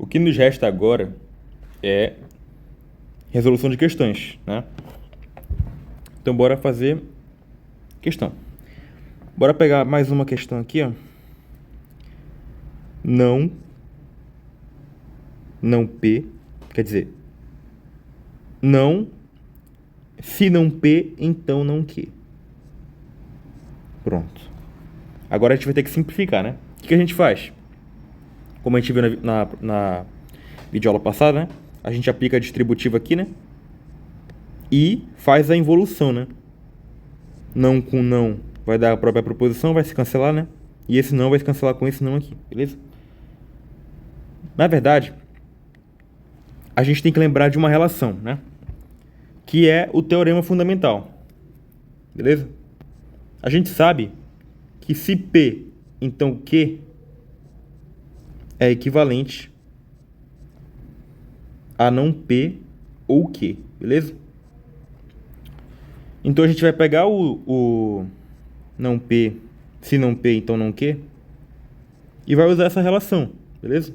O que nos resta agora é resolução de questões, né? Então, bora fazer questão. Bora pegar mais uma questão aqui, ó. Não P, quer dizer, não, se não P, então não Q. Pronto. Agora a gente vai ter que simplificar, né? O que a gente faz? Como a gente viu na videoaula passada, né? A gente aplica a distributiva aqui, né? E faz a involução, né? Não com não vai dar a própria proposição, vai se cancelar, né? E esse não vai se cancelar com esse não aqui, beleza? Na verdade, a gente tem que lembrar de uma relação, né? Que é o teorema fundamental, beleza? A gente sabe que se P, então Q, é equivalente a não P ou Q, beleza? Então a gente vai pegar o não P, se não P, então não Q, e vai usar essa relação, beleza?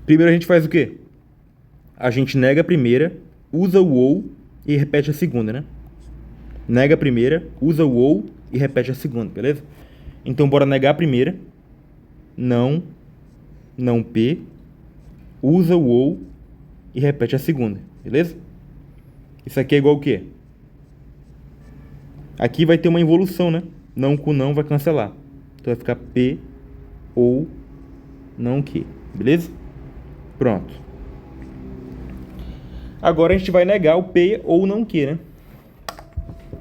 Primeiro a gente faz o quê? A gente nega a primeira, usa o ou e repete a segunda, né? Nega a primeira, usa o ou e repete a segunda, beleza? Então bora negar a primeira. Não P, usa o ou e repete a segunda, beleza? Isso aqui é igual o quê? Aqui vai ter uma involução, né? Não com não vai cancelar. Então vai ficar P ou não Q, beleza? Pronto. Agora a gente vai negar o P ou não Q, né?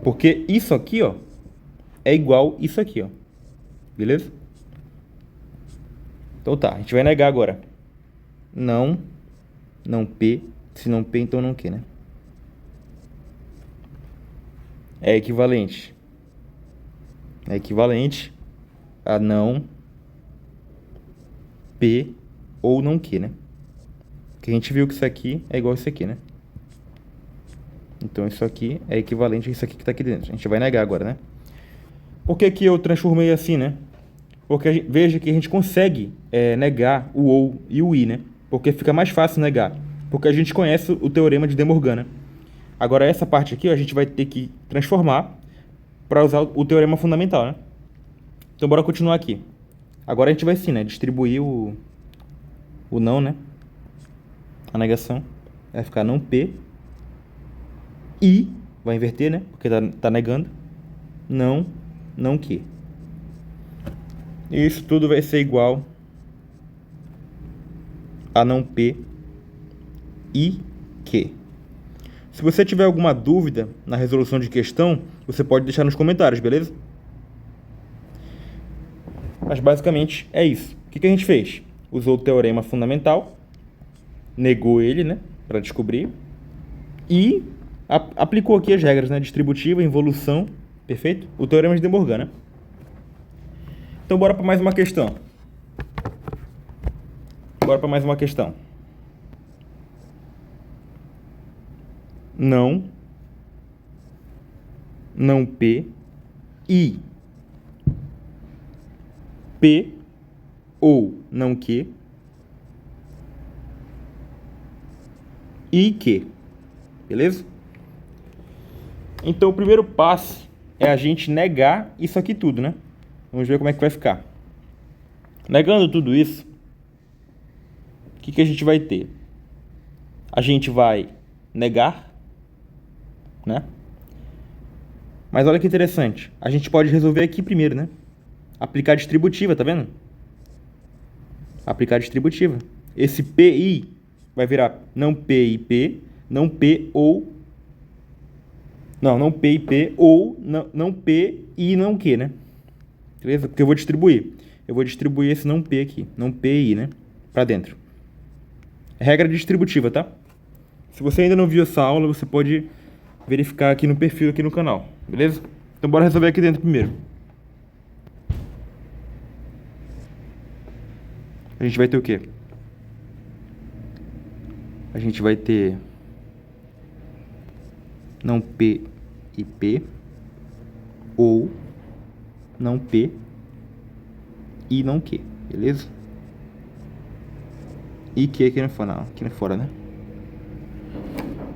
Porque isso aqui, ó, é igual isso aqui, ó. Beleza? Então tá, a gente vai negar agora. Não P, se não P, então não Q, né? É equivalente a não P ou não Q, né? Porque a gente viu que isso aqui é igual a isso aqui, né? Então isso aqui é equivalente a isso aqui que tá aqui dentro. A gente vai negar agora, né? Por que que eu transformei assim, né? Porque veja que a gente consegue negar o ou e o i, né? Porque fica mais fácil negar. Porque a gente conhece o teorema de De Morgan, né? Agora essa parte aqui, ó, a gente vai ter que transformar para usar o teorema fundamental, né? Então bora continuar aqui. Agora a gente vai sim, né? Distribuir o não, né? A negação. Vai ficar não P. I, vai inverter, né? Porque tá negando. Não Q. Isso tudo vai ser igual a não P e Q. Se você tiver alguma dúvida na resolução de questão, você pode deixar nos comentários, beleza? Mas basicamente é isso. O que a gente fez? Usou o teorema fundamental, negou ele, né, para descobrir, e aplicou aqui as regras, né, distributiva, involução, perfeito? O teorema de De Morgan, né? Então bora para mais uma questão. Não P e P ou não Q e Q, beleza? Então o primeiro passo é a gente negar isso aqui tudo, né? Vamos ver como é que vai ficar. Negando tudo isso, o que a gente vai ter? A gente vai negar, né? Mas olha que interessante. A gente pode resolver aqui primeiro, né? Aplicar distributiva, tá vendo? Aplicar distributiva. Esse PI vai virar não P e P, não P ou... Não P e P ou não P e não Q, né? Beleza? Porque eu vou distribuir. Eu vou distribuir esse não P aqui. Não P e I, né? Pra dentro. Regra distributiva, tá? Se você ainda não viu essa aula, você pode verificar aqui no perfil, aqui no canal. Beleza? Então bora resolver aqui dentro primeiro. A gente vai ter o quê? A gente vai ter não P e P ou não P e não Q, beleza? e que aqui não é fora, não. Aqui não é fora, né?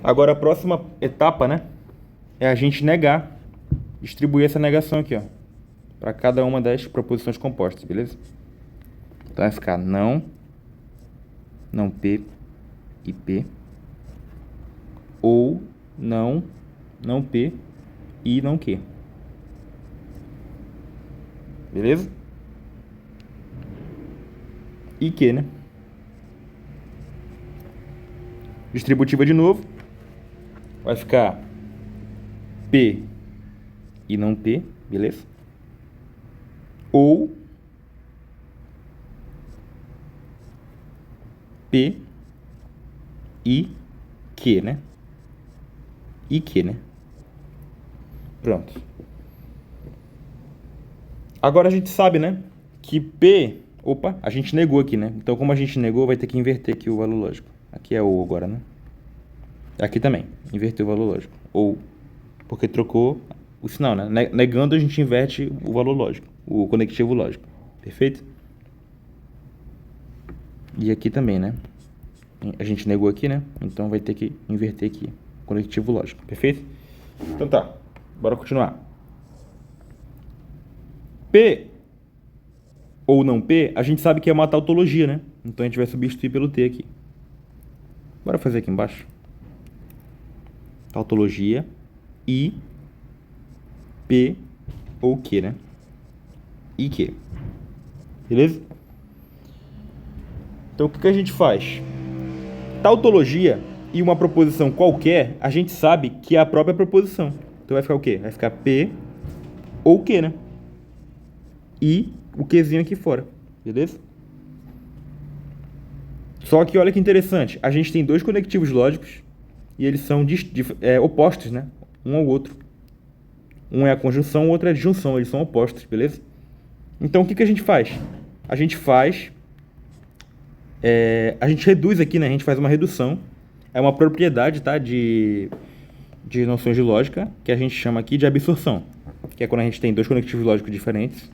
Agora a próxima etapa, né? É a gente negar, distribuir essa negação aqui, ó, para cada uma das proposições compostas, beleza? Então vai ficar não P e P, ou não P e não Q. Beleza? E Q, né? Distributiva de novo. Vai ficar P e não P, beleza? Ou P e Q, né? E Q, né? Pronto. Agora a gente sabe, né? Que P... Opa, a gente negou aqui, né? Então, como a gente negou, vai ter que inverter aqui o valor lógico. Aqui é ou agora, né? Aqui também, inverter o valor lógico. Ou, porque trocou o sinal, né? Negando, a gente inverte o valor lógico, o conectivo lógico. Perfeito? E aqui também, né? A gente negou aqui, né? Então vai ter que inverter aqui o conectivo lógico. Perfeito? Então tá, bora continuar. P ou não P, a gente sabe que é uma tautologia, né? Então a gente vai substituir pelo T aqui. Bora fazer aqui embaixo. Tautologia I, P ou Q, né? I, Q. Beleza? Então o que a gente faz? Tautologia e uma proposição qualquer, a gente sabe que é a própria proposição. Então vai ficar o quê? Vai ficar P ou Q, né? E o Qzinho aqui fora. Beleza? Só que olha que interessante. A gente tem dois conectivos lógicos e eles são opostos, né? Um ao outro. Um é a conjunção, o outro é a disjunção. Eles são opostos, beleza? Então o que a gente faz? A gente reduz aqui, né? A gente faz uma redução. É uma propriedade, tá? De noções de lógica, que a gente chama aqui de absorção. Que é quando a gente tem dois conectivos lógicos diferentes,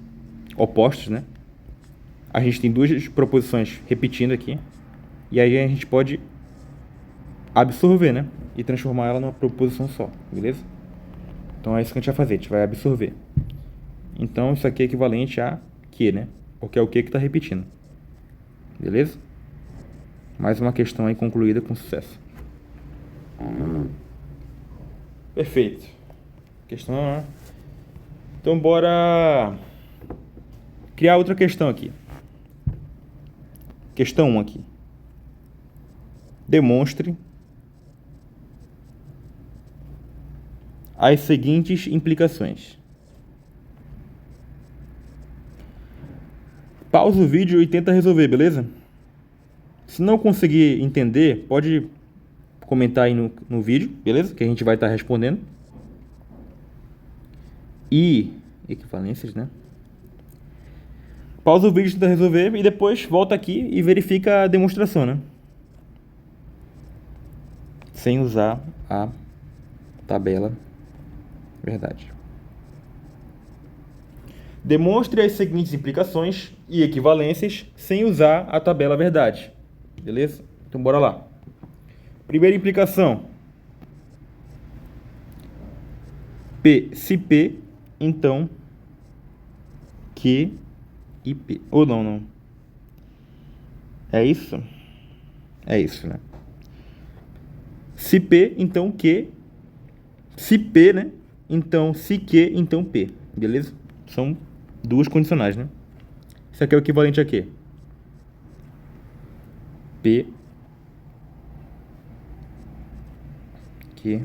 opostos, né? A gente tem duas proposições repetindo aqui. E aí a gente pode absorver, né? E transformar ela numa proposição só, beleza? Então é isso que a gente vai fazer, a gente vai absorver. Então isso aqui é equivalente a Q, né? Porque é o Q que está repetindo. Beleza? Mais uma questão aí concluída com sucesso. Perfeito. Questão, né? Então bora criar outra questão aqui. Questão 1 aqui. Demonstre as seguintes implicações. Pausa o vídeo e tenta resolver, beleza? Se não conseguir entender, pode comentar aí no vídeo, beleza? Que a gente vai estar respondendo. E equivalências, né? Pausa o vídeo, tenta resolver e depois volta aqui e verifica a demonstração, né? Sem usar a tabela verdade. Demonstre as seguintes implicações e equivalências sem usar a tabela verdade. Beleza? Então bora lá. Primeira implicação. P, se P, então Q e P. Ou não. É isso? É isso, né? Se P, então Q. Se P, né? Então se Q, então P. Beleza? São duas condicionais, né? Isso aqui é o equivalente a quê? P, Q.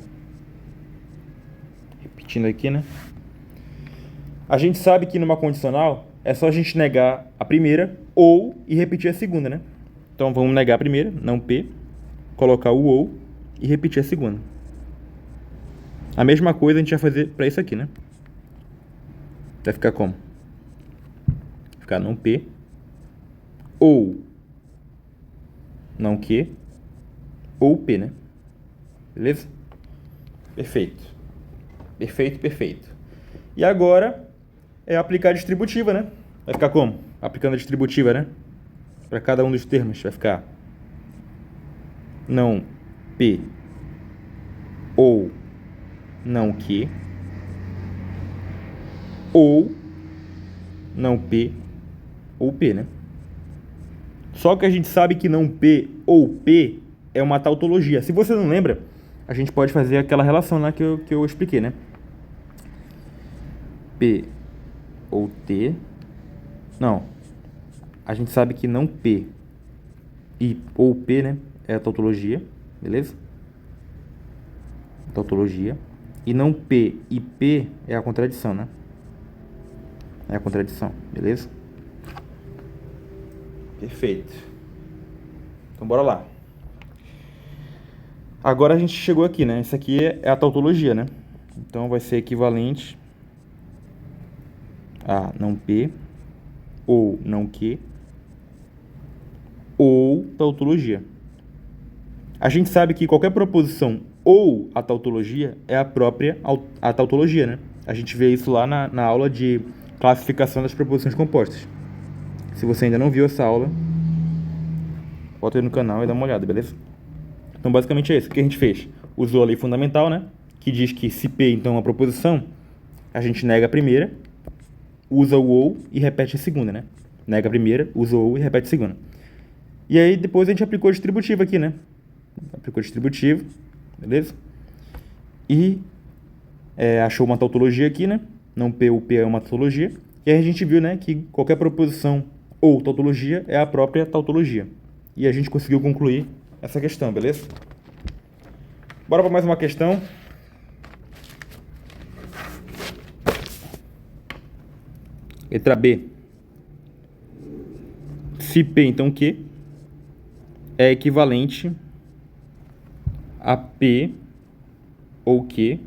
Repetindo aqui, né? A gente sabe que numa condicional é só a gente negar a primeira ou e repetir a segunda, né? Então vamos negar a primeira, não P, colocar o ou e repetir a segunda. A mesma coisa a gente vai fazer para isso aqui, né? Vai ficar como? Vai ficar não P ou não Q ou P, né? Beleza? Perfeito. Perfeito. E agora é aplicar a distributiva, né? Vai ficar como? Aplicando a distributiva, né? Para cada um dos termos vai ficar não P ou não Q, ou não P ou P, né? Só que a gente sabe que não P ou P é uma tautologia. Se você não lembra, a gente pode fazer aquela relação lá que eu expliquei, né? P ou T. Não. A gente sabe que não P ou P, né? É a tautologia, beleza? Tautologia. E não P e P é a contradição, né? É a contradição, beleza? Perfeito. Então bora lá. Agora a gente chegou aqui, né? Isso aqui é a tautologia, né? Então vai ser equivalente a não P ou não Q ou tautologia. A gente sabe que qualquer proposição ou a tautologia é a própria a tautologia, né? A gente vê isso lá na aula de classificação das proposições compostas. Se você ainda não viu essa aula, volta aí no canal e dá uma olhada, beleza? Então, basicamente é isso. O que a gente fez? Usou a lei fundamental, né? Que diz que se P, então, é uma proposição, a gente nega a primeira, usa o ou e repete a segunda, né? Nega a primeira, usa o ou e repete a segunda. E aí, depois a gente aplicou o distributivo aqui, né? Aplicou o distributivo, beleza? E achou uma tautologia aqui, né? Não P ou P é uma tautologia. E aí a gente viu, né, que qualquer proposição ou tautologia é a própria tautologia. E a gente conseguiu concluir essa questão, beleza? Bora para mais uma questão. Letra B. Se P, então Q, é equivalente a P ou Q.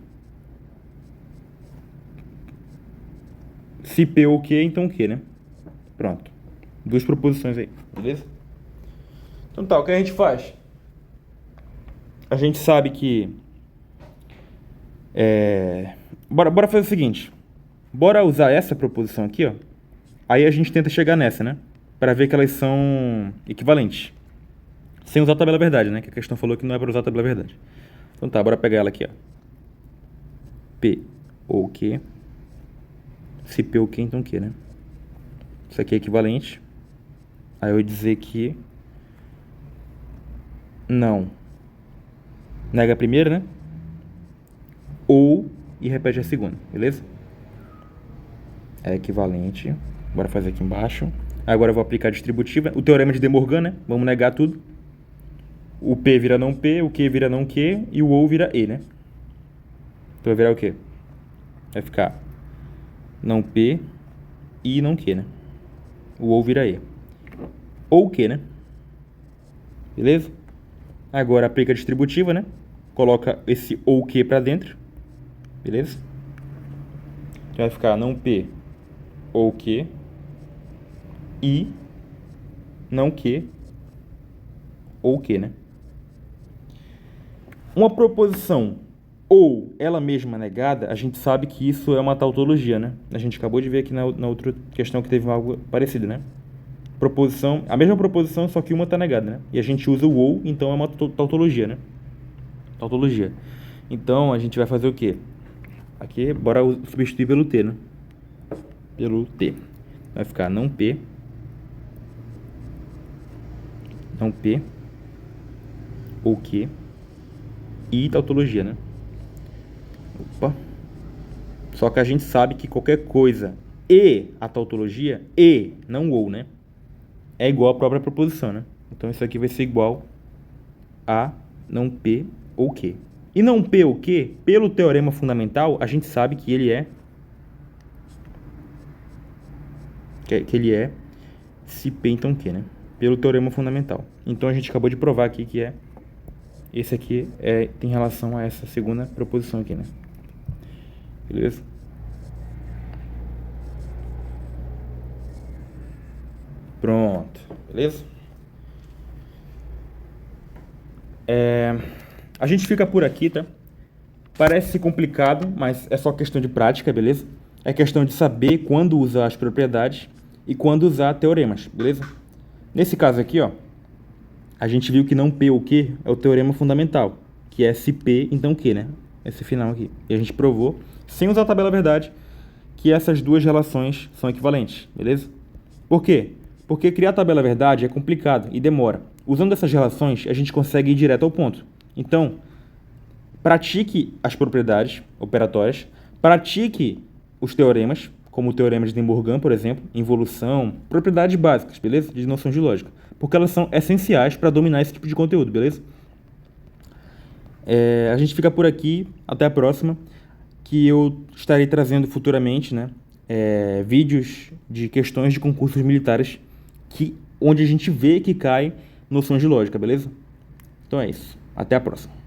Se P ou Q, então Q, né? Pronto. Duas proposições aí, beleza? Então tá, o que a gente faz? A gente sabe que... Bora fazer o seguinte. Bora usar essa proposição aqui, ó. Aí a gente tenta chegar nessa, né? Para ver que elas são equivalentes. Sem usar a tabela verdade, né? Que a questão falou que não é para usar a tabela verdade. Então tá, bora pegar ela aqui, ó. P ou Q. Se P ou Q, então Q, né? Isso aqui é equivalente. Aí eu vou dizer que... não. Nega a primeira, né? Ou e repete a segunda, beleza? É equivalente. Bora fazer aqui embaixo. Agora eu vou aplicar a distributiva. O teorema de De Morgan, né? Vamos negar tudo. O P vira não P, o Q vira não Q e o ou vira E, né? Então vai virar o quê? Vai ficar não P e não Q, né? O ou vira E. Ou Q, né? Beleza? Agora aplica a distributiva, né? Coloca esse ou Q pra dentro. Beleza? Então vai ficar não P ou Q e não Q ou Q, né? Uma proposição ou ela mesma negada, a gente sabe que isso é uma tautologia, né? A gente acabou de ver aqui na outra questão que teve algo parecido, né? Proposição, a mesma proposição, só que uma está negada, né? E a gente usa o ou, então é uma tautologia, né? Tautologia. Então a gente vai fazer o quê? Aqui, bora substituir pelo T, né? Pelo T. Vai ficar não P ou Q e tautologia, né? Opa. Só que a gente sabe que qualquer coisa e a tautologia, e, não ou, né? É igual à própria proposição, né? Então isso aqui vai ser igual a não P ou Q. E não P ou Q, pelo teorema fundamental, a gente sabe que ele é... que ele é se P, então Q, né? Pelo teorema fundamental. Então a gente acabou de provar aqui que é... esse aqui tem relação a essa segunda proposição aqui, né? Beleza? Pronto. Beleza? A gente fica por aqui, tá? Parece complicado, mas é só questão de prática, beleza? É questão de saber quando usar as propriedades e quando usar teoremas, beleza? Nesse caso aqui, ó, a gente viu que não P ou Q é o teorema fundamental, que é se P, então Q, né? Esse final aqui. E a gente provou, sem usar a tabela verdade, que essas duas relações são equivalentes, beleza? Por quê? Porque criar a tabela verdade é complicado e demora. Usando essas relações, a gente consegue ir direto ao ponto. Então, pratique as propriedades operatórias, pratique os teoremas, como o teorema de De Morgan, por exemplo, involução, propriedades básicas, beleza? De noções de lógica. Porque elas são essenciais para dominar esse tipo de conteúdo, beleza? A gente fica por aqui, até a próxima, que eu estarei trazendo futuramente, né, vídeos de questões de concursos militares onde a gente vê que cai noções de lógica, beleza? Então é isso. Até a próxima.